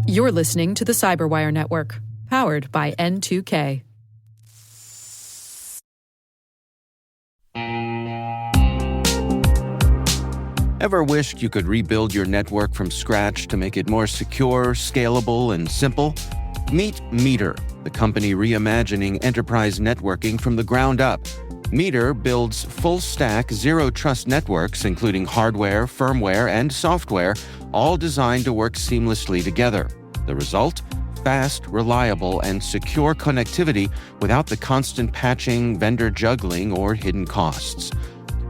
You're listening to the Cyberwire Network, powered by N2K. Ever wished you could rebuild your network from scratch to make it more secure, scalable, and simple? Meet Meter, the company reimagining enterprise networking from the ground up. Meter builds full-stack, zero-trust networks, including hardware, firmware, and software, all designed to work seamlessly together. The result? Fast, reliable, and secure connectivity without the constant patching, vendor juggling, or hidden costs.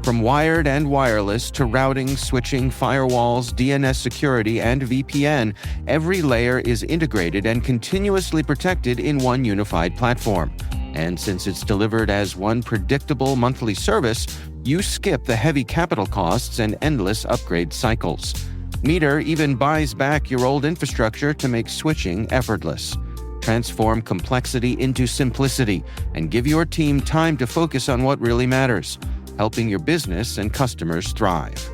From wired and wireless to routing, switching, firewalls, DNS security, and VPN, every layer is integrated and continuously protected in one unified platform. And since it's delivered as one predictable monthly service, you skip the heavy capital costs and endless upgrade cycles. Meter even buys back your old infrastructure to make switching effortless. Transform complexity into simplicity and give your team time to focus on what really matters, helping your business and customers thrive.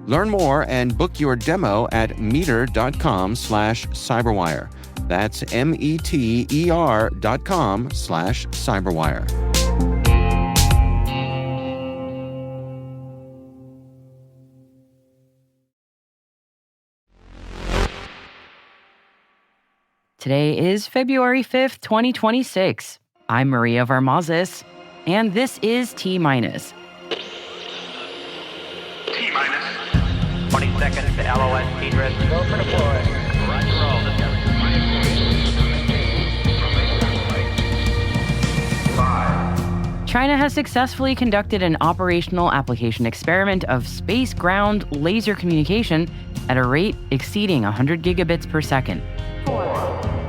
Learn more and book your demo at meter.com/cyberwire. That's meter.com/cyberwire. Today is February 5th, 2026. I'm Maria Varmazis, and this is T-Minus. T-minus 20 seconds to LOS T-Drift. Go for deploy. Roger, roll. China has successfully conducted an operational application experiment of space-ground laser communication at a rate exceeding 100 gigabits per second.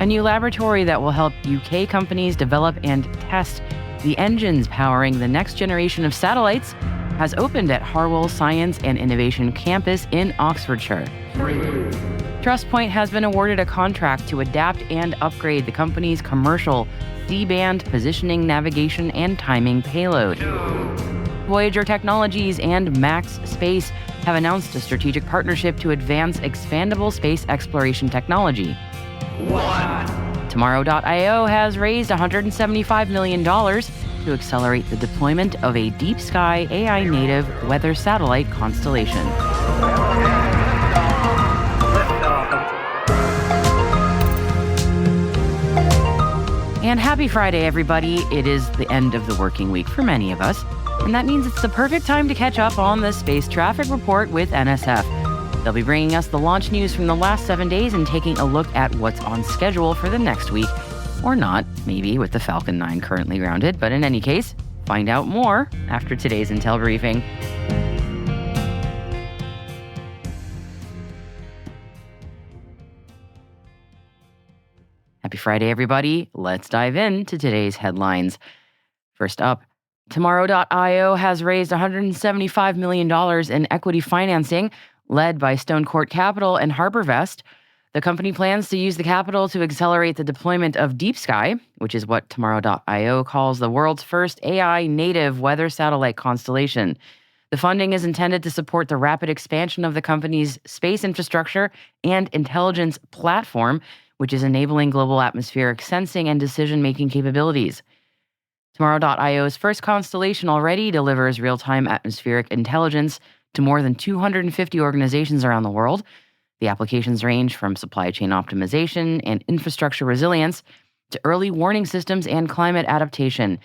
A new laboratory that will help UK companies develop and test the engines powering the next generation of satellites has opened at Harwell Science and Innovation Campus in Oxfordshire. TrustPoint has been awarded a contract to adapt and upgrade the company's commercial C-band positioning, navigation, and timing payload. Voyager Technologies and Max Space have announced a strategic partnership to advance expandable space exploration technology. Tomorrow.io has raised $175 million to accelerate the deployment of a DeepSky AI-native weather satellite constellation. And happy Friday, everybody. It is the end of the working week for many of us, and that means it's the perfect time to catch up on the Space Traffic Report with NSF. They'll be bringing us the launch news from the last 7 days and taking a look at what's on schedule for the next week. Or not, maybe, with the Falcon 9 currently grounded. But in any case, find out more after today's Intel briefing. Happy Friday, everybody. Let's dive into today's headlines. First up, Tomorrow.io has raised $175 million in equity financing, led by Stonecourt Capital and HarborVest. The company plans to use the capital to accelerate the deployment of DeepSky, which is what Tomorrow.io calls the world's first AI-native weather satellite constellation. The funding is intended to support the rapid expansion of the company's space infrastructure and intelligence platform, which is enabling global atmospheric sensing and decision-making capabilities. Tomorrow.io's first constellation already delivers real-time atmospheric intelligence to more than 250 organizations around the world. The applications range from supply chain optimization and infrastructure resilience to early warning systems and climate adaptation.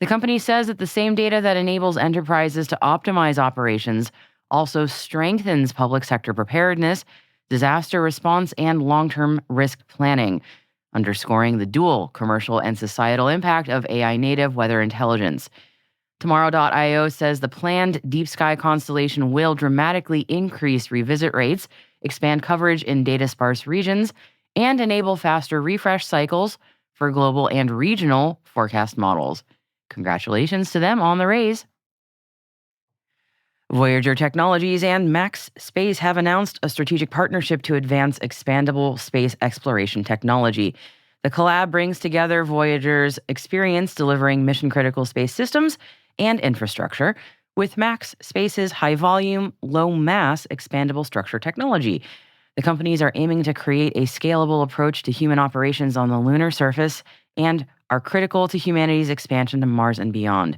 The company says that the same data that enables enterprises to optimize operations also strengthens public sector preparedness, disaster response, and long-term risk planning, underscoring the dual commercial and societal impact of AI-native weather intelligence. Tomorrow.io says the planned DeepSky constellation will dramatically increase revisit rates, expand coverage in data-sparse regions, and enable faster refresh cycles for global and regional forecast models. Congratulations to them on the raise. Voyager Technologies and Max Space have announced a strategic partnership to advance expandable space exploration technology. The collab brings together Voyager's experience delivering mission-critical space systems and infrastructure with Max Space's high-volume, low-mass expandable structure technology. The companies are aiming to create a scalable approach to human operations on the lunar surface and are critical to humanity's expansion to Mars and beyond.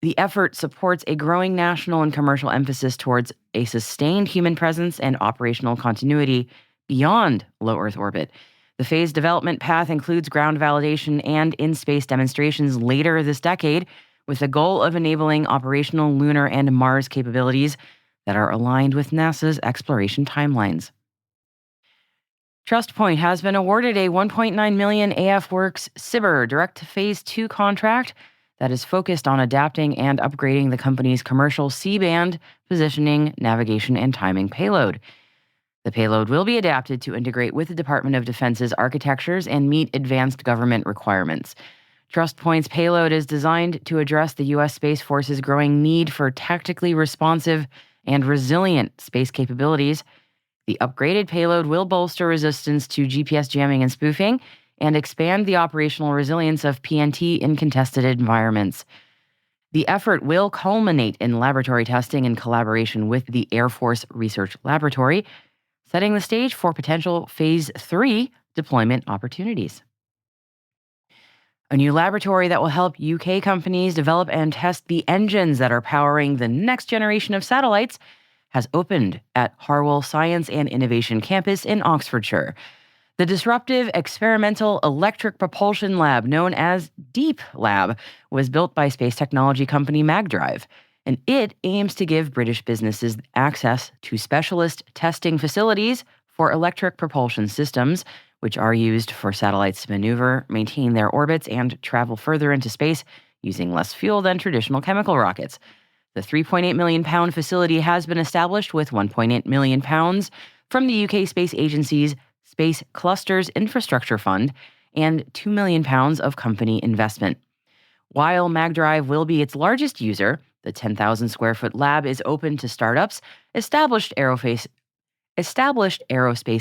The effort supports a growing national and commercial emphasis towards a sustained human presence and operational continuity beyond low Earth orbit. The phased development path includes ground validation and in-space demonstrations later this decade, with the goal of enabling operational lunar and Mars capabilities that are aligned with NASA's exploration timelines. TrustPoint has been awarded a $1.9 million AFWorks SBIR direct to Phase 2 contract that is focused on adapting and upgrading the company's commercial C-band positioning, navigation, and timing payload. The payload will be adapted to integrate with the Department of Defense's architectures and meet advanced government requirements. TrustPoint's payload is designed to address the U.S. Space Force's growing need for tactically responsive and resilient space capabilities. The upgraded payload will bolster resistance to GPS jamming and spoofing and expand the operational resilience of PNT in contested environments. The effort will culminate in laboratory testing in collaboration with the Air Force Research Laboratory, setting the stage for potential Phase 3 deployment opportunities. A new laboratory that will help UK companies develop and test the engines that are powering the next generation of satellites has opened at Harwell Science and Innovation Campus in Oxfordshire. The disruptive experimental electric propulsion lab, known as Deep Lab, was built by space technology company Magdrive, and it aims to give British businesses access to specialist testing facilities for electric propulsion systems, which are used for satellites to maneuver, maintain their orbits, and travel further into space using less fuel than traditional chemical rockets. The £3.8 million facility has been established with £1.8 million from the UK Space Agency's Space Clusters Infrastructure Fund and £2 million of company investment. While Magdrive will be its largest user, the 10,000 square foot lab is open to startups, established aerospace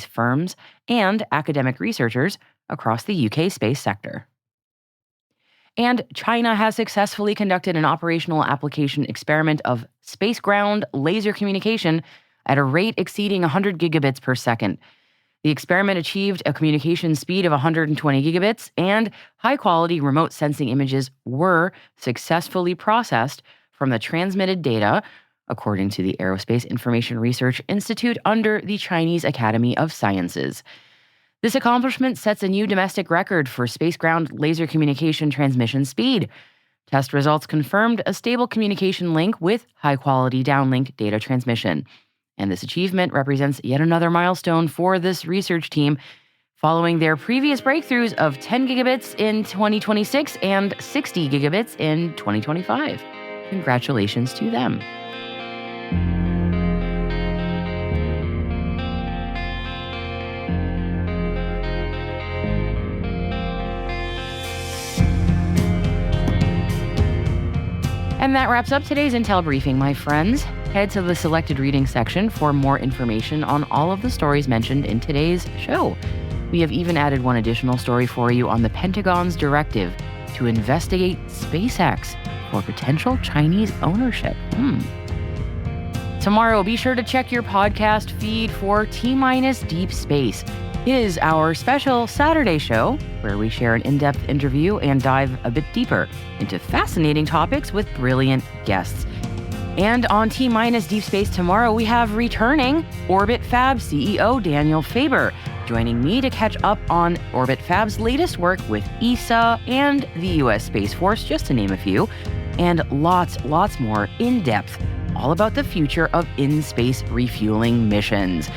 firms, and academic researchers across the UK space sector. And China has successfully conducted an operational application experiment of space-ground laser communication at a rate exceeding 100 gigabits per second. The experiment achieved a communication speed of 120 gigabits, and high-quality remote sensing images were successfully processed from the transmitted data, according to the Aerospace Information Research Institute under the Chinese Academy of Sciences. This accomplishment sets a new domestic record for space-ground laser communication transmission speed. Test results confirmed a stable communication link with high-quality downlink data transmission. And this achievement represents yet another milestone for this research team, following their previous breakthroughs of 10 gigabits in 2026 and 60 gigabits in 2025. Congratulations to them. And that wraps up today's Intel Briefing, my friends. Head to the selected reading section for more information on all of the stories mentioned in today's show. We have even added one additional story for you on the Pentagon's directive to investigate SpaceX for potential Chinese ownership. Tomorrow, be sure to check your podcast feed for T-Minus Deep Space. It is our special Saturday show where we share an in-depth interview and dive a bit deeper into fascinating topics with brilliant guests. And on T-Minus Deep Space tomorrow, we have returning Orbit Fab CEO Daniel Faber, joining me to catch up on Orbit Fab's latest work with ESA and the U.S. Space Force, just to name a few, and lots more in-depth, all about the future of in-space refueling missions.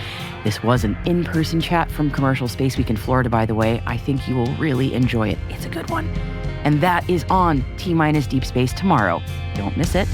This was an in-person chat from Commercial Space Week in Florida, by the way. I think you will really enjoy it. It's a good one. And that is on T-Minus Deep Space tomorrow. Don't miss it.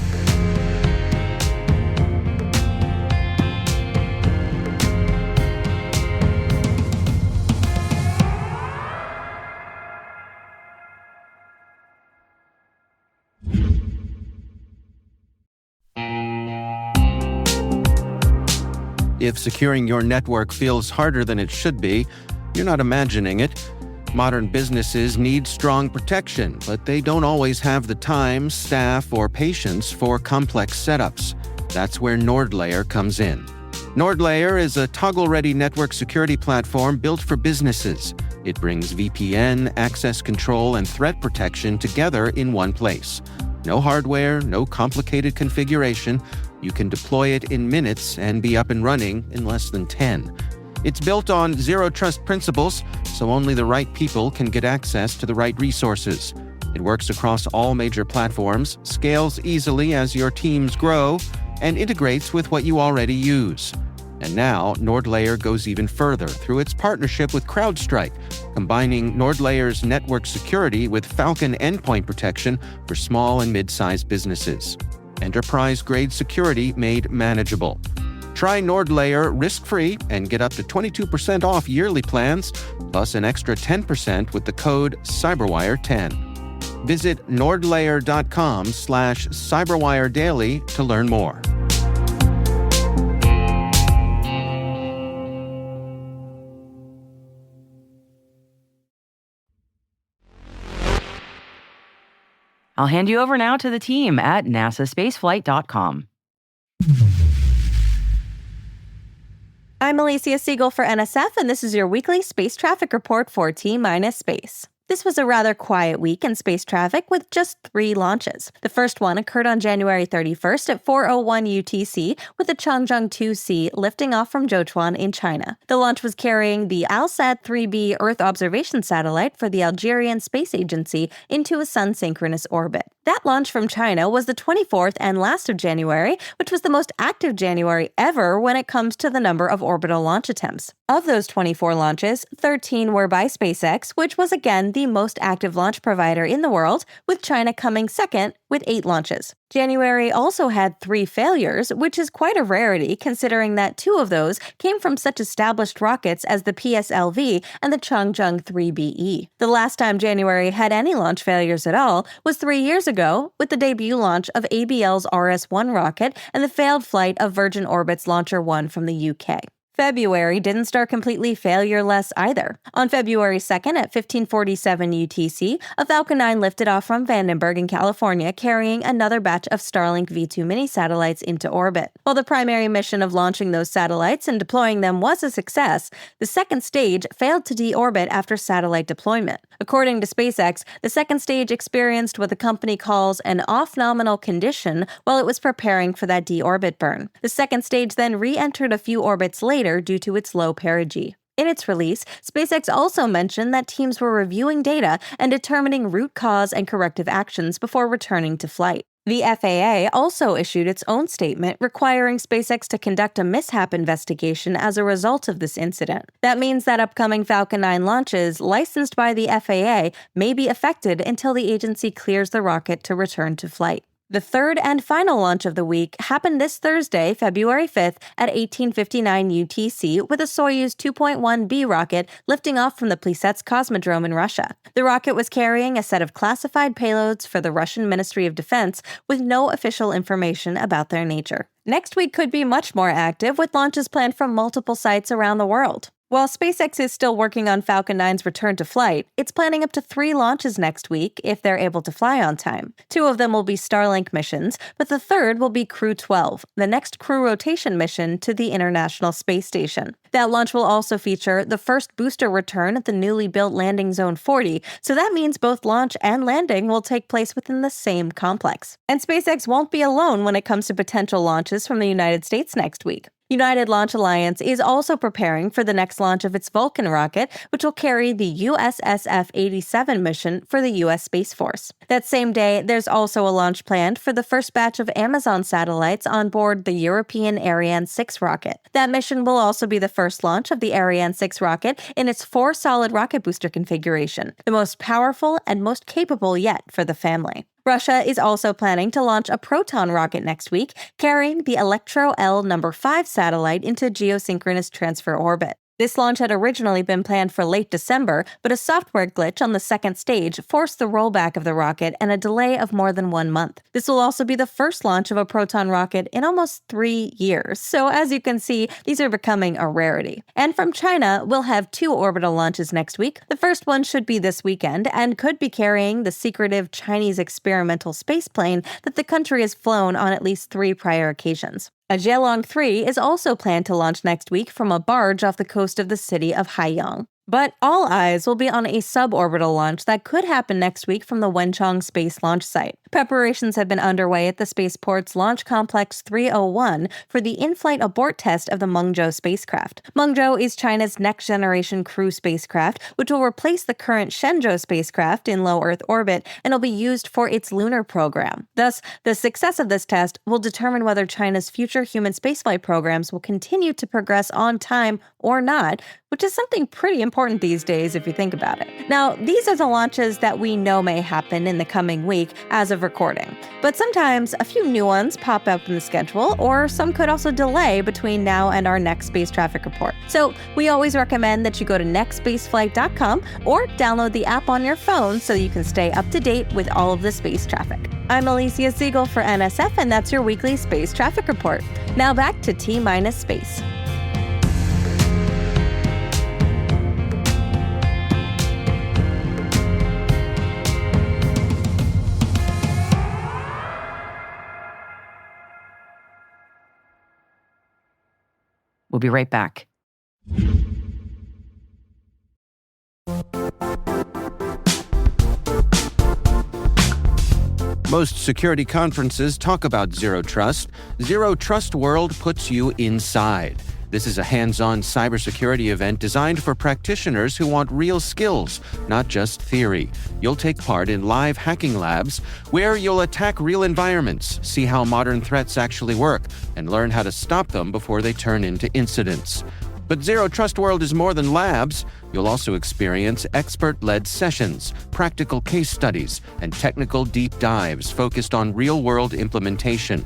If securing your network feels harder than it should be, you're not imagining it. Modern businesses need strong protection, but they don't always have the time, staff, or patience for complex setups. That's where NordLayer comes in. NordLayer is a toggle-ready network security platform built for businesses. It brings VPN, access control, and threat protection together in one place. No hardware, no complicated configuration. You can deploy it in minutes and be up and running in less than 10. It's built on zero-trust principles, so only the right people can get access to the right resources. It works across all major platforms, scales easily as your teams grow, and integrates with what you already use. And now, NordLayer goes even further through its partnership with CrowdStrike, combining NordLayer's network security with Falcon endpoint protection for small and mid-sized businesses. Enterprise-grade security made manageable. Try NordLayer risk-free and get up to 22% off yearly plans, plus an extra 10% with the code CyberWire10. Visit nordlayer.com/cyberwiredaily to learn more. I'll hand you over now to the team at nasaspaceflight.com. I'm Alicia Siegel for NSF, and this is your weekly space traffic report for T-minus Space. This was a rather quiet week in space traffic with just 3 launches. The first one occurred on January 31st at 4:01 UTC with the Changzheng 2C lifting off from Zhochuan in China. The launch was carrying the ALSAT-3B Earth observation satellite for the Algerian Space Agency into a sun-synchronous orbit. That launch from China was the 24th and last of January, which was the most active January ever when it comes to the number of orbital launch attempts. Of those 24 launches, 13 were by SpaceX, which was again the most active launch provider in the world, with China coming second with 8 launches. January also had 3 failures, which is quite a rarity considering that 2 of those came from such established rockets as the PSLV and the Changzheng 3BE. The last time January had any launch failures at all was 3 years ago with the debut launch of ABL's RS-1 rocket and the failed flight of Virgin Orbit's Launcher 1 from the UK. February didn't start completely failureless either. On February 2nd at 1547 UTC, a Falcon 9 lifted off from Vandenberg in California carrying another batch of Starlink V2 mini satellites into orbit. While the primary mission of launching those satellites and deploying them was a success, the second stage failed to deorbit after satellite deployment. According to SpaceX, the second stage experienced what the company calls an off-nominal condition while it was preparing for that deorbit burn. The second stage then re-entered a few orbits later due to its low perigee. In its release, SpaceX also mentioned that teams were reviewing data and determining root cause and corrective actions before returning to flight. The FAA also issued its own statement requiring SpaceX to conduct a mishap investigation as a result of this incident. That means that upcoming Falcon 9 launches licensed by the FAA may be affected until the agency clears the rocket to return to flight. The third and final launch of the week happened this Thursday, February 5th at 1859 UTC with a Soyuz 2.1B rocket lifting off from the Plesetsk Cosmodrome in Russia. The rocket was carrying a set of classified payloads for the Russian Ministry of Defense with no official information about their nature. Next week could be much more active with launches planned from multiple sites around the world. While SpaceX is still working on Falcon 9's return to flight, it's planning up to 3 launches next week if they're able to fly on time. 2 of them will be Starlink missions, but the third will be Crew 12, the next crew rotation mission to the International Space Station. That launch will also feature the first booster return at the newly built Landing Zone 40, so that means both launch and landing will take place within the same complex. And SpaceX won't be alone when it comes to potential launches from the United States next week. United Launch Alliance is also preparing for the next launch of its Vulcan rocket, which will carry the USSF-87 mission for the U.S. Space Force. That same day, there's also a launch planned for the first batch of Amazon satellites on board the European Ariane 6 rocket. That mission will also be the first launch of the Ariane 6 rocket in its 4-solid rocket booster configuration, the most powerful and most capable yet for the family. Russia is also planning to launch a Proton rocket next week, carrying the Electro-L No. 5 satellite into geosynchronous transfer orbit. This launch had originally been planned for late December, but a software glitch on the second stage forced the rollback of the rocket and a delay of more than 1 month. This will also be the first launch of a Proton rocket in almost 3 years, so as you can see, these are becoming a rarity. And from China, we'll have 2 orbital launches next week. The first one should be this weekend and could be carrying the secretive Chinese experimental spaceplane that the country has flown on at least 3 prior occasions. A Jielong 3 is also planned to launch next week from a barge off the coast of the city of Haiyang. But all eyes will be on a suborbital launch that could happen next week from the Wenchang Space Launch Site. Preparations have been underway at the spaceport's Launch Complex 301 for the in-flight abort test of the Mengzhou spacecraft. Mengzhou is China's next-generation crew spacecraft, which will replace the current Shenzhou spacecraft in low Earth orbit and will be used for its lunar program. Thus, the success of this test will determine whether China's future human spaceflight programs will continue to progress on time or not, which is something pretty important these days if you think about it. Now, these are the launches that we know may happen in the coming week as of recording. But sometimes a few new ones pop up in the schedule, or some could also delay between now and our next space traffic report. So we always recommend that you go to nextspaceflight.com or download the app on your phone so you can stay up to date with all of the space traffic. I'm Alicia Siegel for NSF, and that's your weekly space traffic report. Now back to T-Space. We'll be right back. Most security conferences talk about Zero Trust. Zero Trust World puts you inside. This is a hands-on cybersecurity event designed for practitioners who want real skills, not just theory. You'll take part in live hacking labs where you'll attack real environments, see how modern threats actually work, and learn how to stop them before they turn into incidents. But Zero Trust World is more than labs. You'll also experience expert-led sessions, practical case studies, and technical deep dives focused on real-world implementation.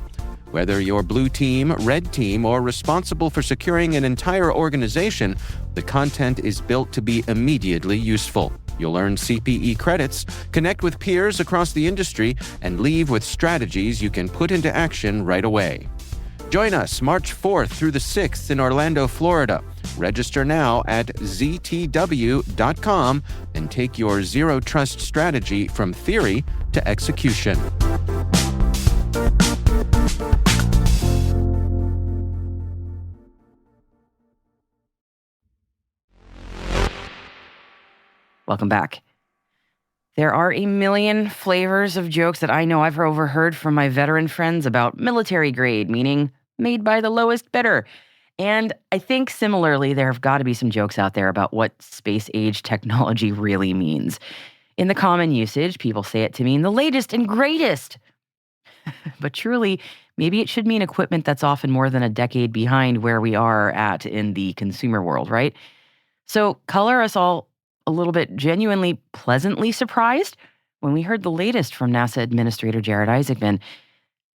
Whether you're blue team, red team, or responsible for securing an entire organization, the content is built to be immediately useful. You'll earn CPE credits, connect with peers across the industry, and leave with strategies you can put into action right away. Join us March 4th through the 6th in Orlando, Florida. Register now at ztw.com and take your Zero Trust strategy from theory to execution. Welcome back. There are a million flavors of jokes that I know I've overheard from my veteran friends about military grade, meaning made by the lowest bidder. And I think similarly, there have got to be some jokes out there about what space-age technology really means. In the common usage, people say it to mean the latest and greatest. But truly, maybe it should mean equipment that's often more than a decade behind where we are at in the consumer world, right? So color us all a little bit genuinely pleasantly surprised when we heard the latest from NASA Administrator Jared Isaacman.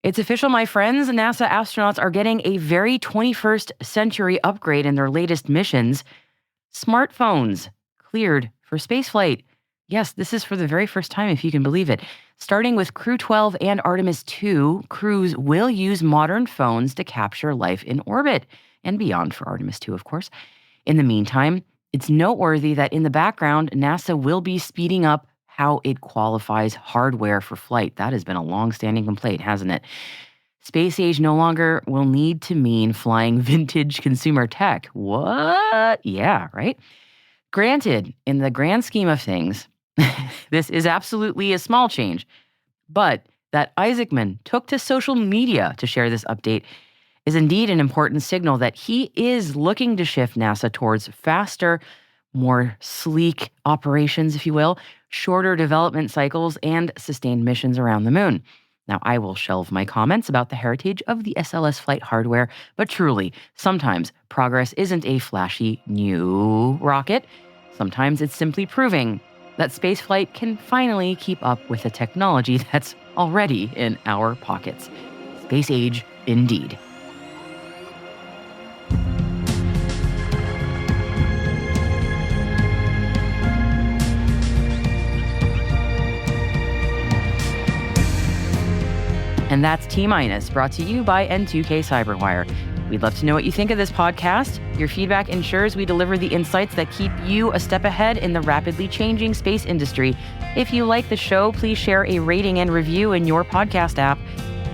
It's official, my friends. NASA astronauts are getting a very 21st century upgrade in their latest missions. Smartphones cleared for spaceflight. Yes, this is for the very first time, if you can believe it. Starting with Crew 12 and Artemis 2, crews will use modern phones to capture life in orbit and beyond for Artemis 2, of course. In the meantime, it's noteworthy that in the background, NASA will be speeding up how it qualifies hardware for flight. That has been a long-standing complaint, hasn't it? Space age no longer will need to mean flying vintage consumer tech. What? Yeah, right? Granted, in the grand scheme of things, this is absolutely a small change. But that Isaacman took to social media to share this update is indeed an important signal that he is looking to shift NASA towards faster, more sleek operations, if you will, shorter development cycles, and sustained missions around the moon. Now, I will shelve my comments about the heritage of the SLS flight hardware, but truly, sometimes progress isn't a flashy new rocket. Sometimes it's simply proving that spaceflight can finally keep up with the technology that's already in our pockets. Space age, indeed. And that's T-, brought to you by N2K Cyberwire. We'd love to know what you think of this podcast. Your feedback ensures we deliver the insights that keep you a step ahead in the rapidly changing space industry. If you like the show, please share a rating and review in your podcast app.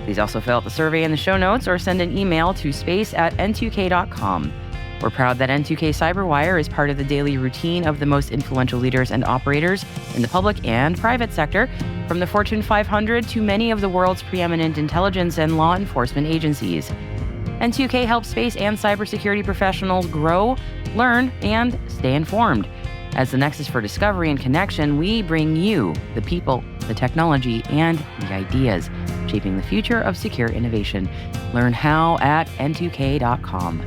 Please also fill out the survey in the show notes or send an email to space@n2k.com. We're proud that N2K Cyberwire is part of the daily routine of the most influential leaders and operators in the public and private sector, from the Fortune 500 to many of the world's preeminent intelligence and law enforcement agencies. N2K helps space and cybersecurity professionals grow, learn, and stay informed. As the nexus for discovery and connection, we bring you the people, the technology, and the ideas shaping the future of secure innovation. Learn how at n2k.com.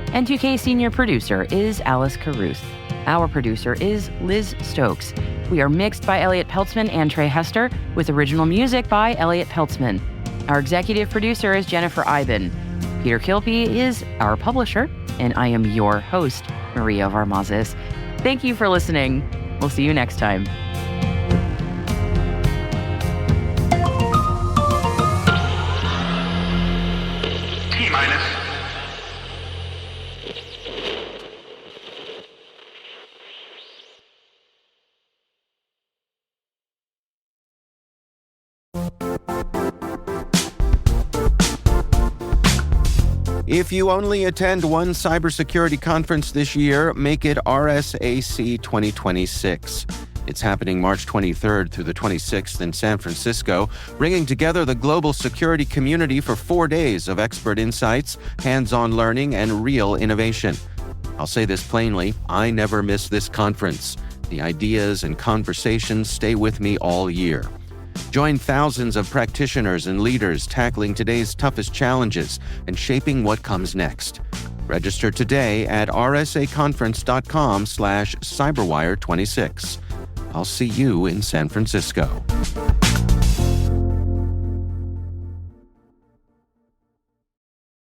N2K senior producer is Alice Caruth. Our producer is Liz Stokes. We are mixed by Elliot Peltzman and Trey Hester, with original music by Elliot Peltzman. Our executive producer is Jennifer Iben. Peter Kilpie is our publisher, and I am your host, Maria Varmazes. Thank you for listening. We'll see you next time. T-minus. If you only attend one cybersecurity conference this year, make it RSAC 2026. It's happening March 23rd through the 26th in San Francisco, bringing together the global security community for 4 days of expert insights, hands-on learning, and real innovation. I'll say this plainly, I never miss this conference. The ideas and conversations stay with me all year. Join thousands of practitioners and leaders tackling today's toughest challenges and shaping what comes next. Register today at rsaconference.com/cyberwire26. I'll see you in San Francisco.